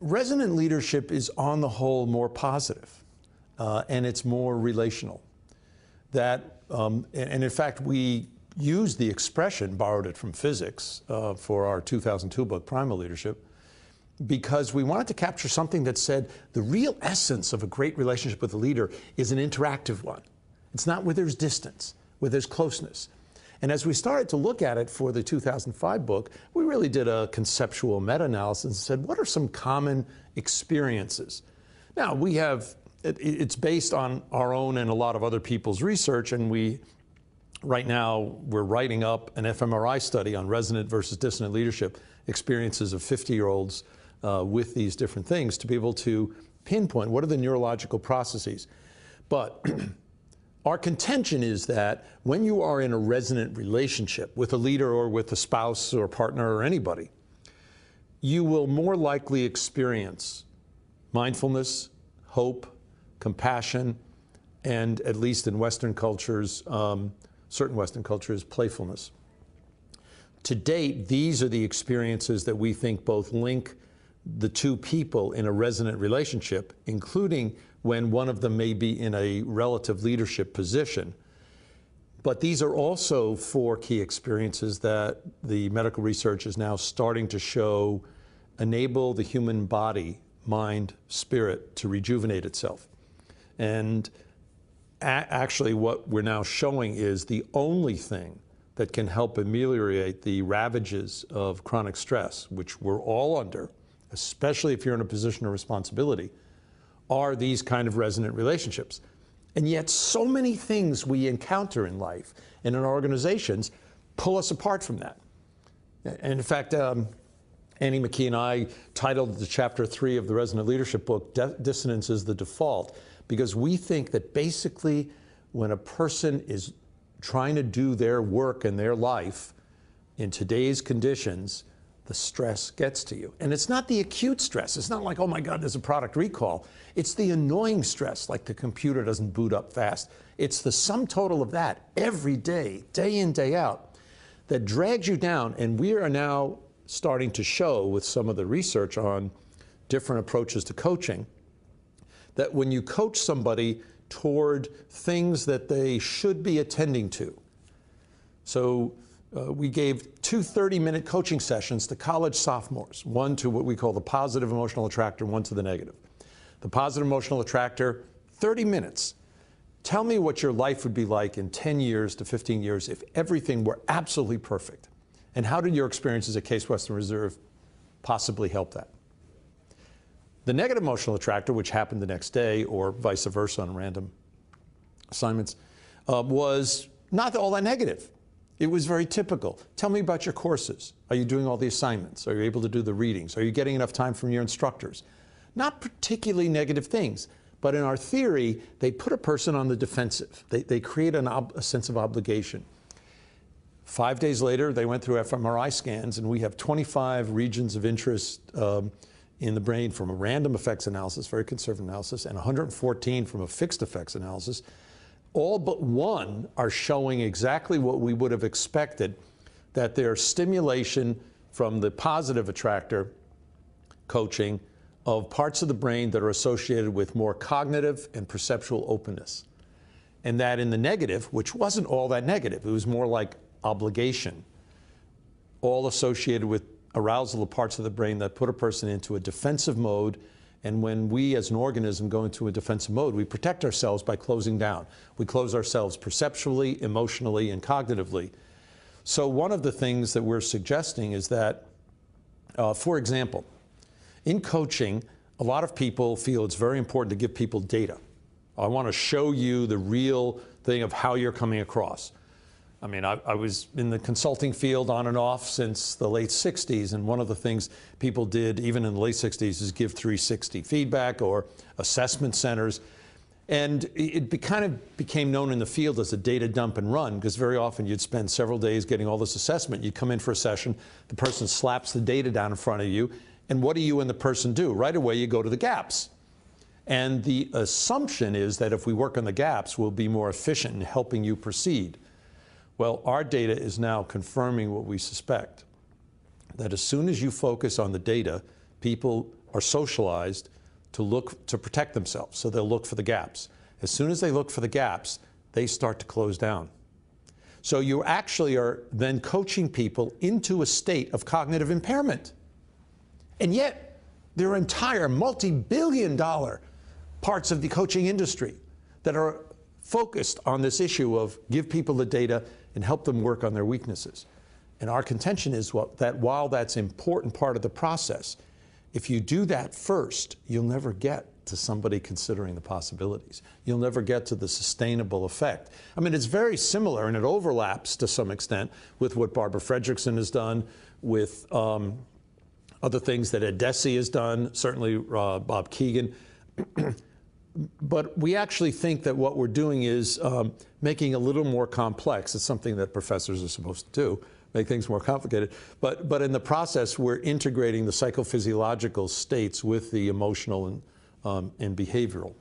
Resonant leadership is on the whole more positive, and it's more relational. And in fact, we used the expression, borrowed it from physics, for our 2002 book, Primal Leadership, because we wanted to capture something that said the real essence of a great relationship with a leader is an interactive one. It's not where there's distance, where there's closeness. And as we started to look at it for the 2005 book, we really did a conceptual meta-analysis and said, what are some common experiences? Now, it's based on our own and a lot of other people's research, and right now, we're writing up an fMRI study on resonant versus dissonant leadership experiences of 50-year-olds with these different things to be able to pinpoint what are the neurological processes. But our contention is that when you are in a resonant relationship with a leader or with a spouse or partner or anybody, you will more likely experience mindfulness, hope, compassion, and at least in Western cultures, certain Western cultures, playfulness. To date, these are the experiences that we think both link the two people in a resonant relationship, including when one of them may be in a relative leadership position. But these are also four key experiences that the medical research is now starting to show enable the human body, mind, spirit to rejuvenate itself. And actually what we're now showing is the only thing that can help ameliorate the ravages of chronic stress, which we're all under, especially if you're in a position of responsibility, are these kind of resonant relationships. And yet so many things we encounter in life and in our organizations pull us apart from that. And in fact, Annie McKee and I titled the chapter 3 of the Resonant Leadership book, Dissonance is the Default, because we think that basically when a person is trying to do their work and their life in today's conditions, the stress gets to you. And it's not the acute stress. It's not like, oh my God, there's a product recall. It's the annoying stress, like the computer doesn't boot up fast. It's the sum total of that every day, day in, day out, that drags you down. And we are now starting to show with some of the research on different approaches to coaching, that when you coach somebody toward things that they should be attending to. So we gave 2 30-minute coaching sessions to college sophomores, one to what we call the positive emotional attractor, one to the negative. The positive emotional attractor, 30 minutes. Tell me what your life would be like in 10 years to 15 years if everything were absolutely perfect. And how did your experiences at Case Western Reserve possibly help that? The negative emotional attractor, which happened the next day or vice versa on random assignments, was not all that negative. It was very typical. Tell me about your courses. Are you doing all the assignments? Are you able to do the readings? Are you getting enough time from your instructors? Not particularly negative things, but in our theory, they put a person on the defensive. They create a sense of obligation. 5 days later, they went through fMRI scans, and we have 25 regions of interest in the brain from a random effects analysis, very conservative analysis, and 114 from a fixed effects analysis. All but one are showing exactly what we would have expected, that their stimulation from the positive attractor coaching of parts of the brain that are associated with more cognitive and perceptual openness. And that in the negative, which wasn't all that negative, it was more like obligation, all associated with arousal of parts of the brain that put a person into a defensive mode. And when we as an organism go into a defensive mode, we protect ourselves by closing down. We close ourselves perceptually, emotionally, and cognitively. So one of the things that we're suggesting is that, for example, in coaching, a lot of people feel it's very important to give people data. I want to show you the real thing of how you're coming across. I mean, I was in the consulting field on and off since the late 60s, and one of the things people did, even in the late 60s, is give 360 feedback or assessment centers. And it kind of became known in the field as a data dump and run, because very often you'd spend several days getting all this assessment. You'd come in for a session, the person slaps the data down in front of you, and what do you and the person do? Right away, you go to the gaps. And the assumption is that if we work on the gaps, we'll be more efficient in helping you proceed. Well, our data is now confirming what we suspect, that as soon as you focus on the data, people are socialized to protect themselves. So they'll look for the gaps. As soon as they look for the gaps, they start to close down. So you actually are then coaching people into a state of cognitive impairment. And yet, there are entire multi-billion-dollar parts of the coaching industry that are focused on this issue of give people the data and help them work on their weaknesses. And our contention is that while that's an important part of the process, if you do that first, you'll never get to somebody considering the possibilities. You'll never get to the sustainable effect. I mean, it's very similar, and it overlaps to some extent with what Barbara Fredrickson has done, with other things that Ed Deci has done, certainly Bob Keegan. But we actually think that what we're doing is making it a little more complex. It's something that professors are supposed to do, make things more complicated. But in the process, we're integrating the psychophysiological states with the emotional and behavioral.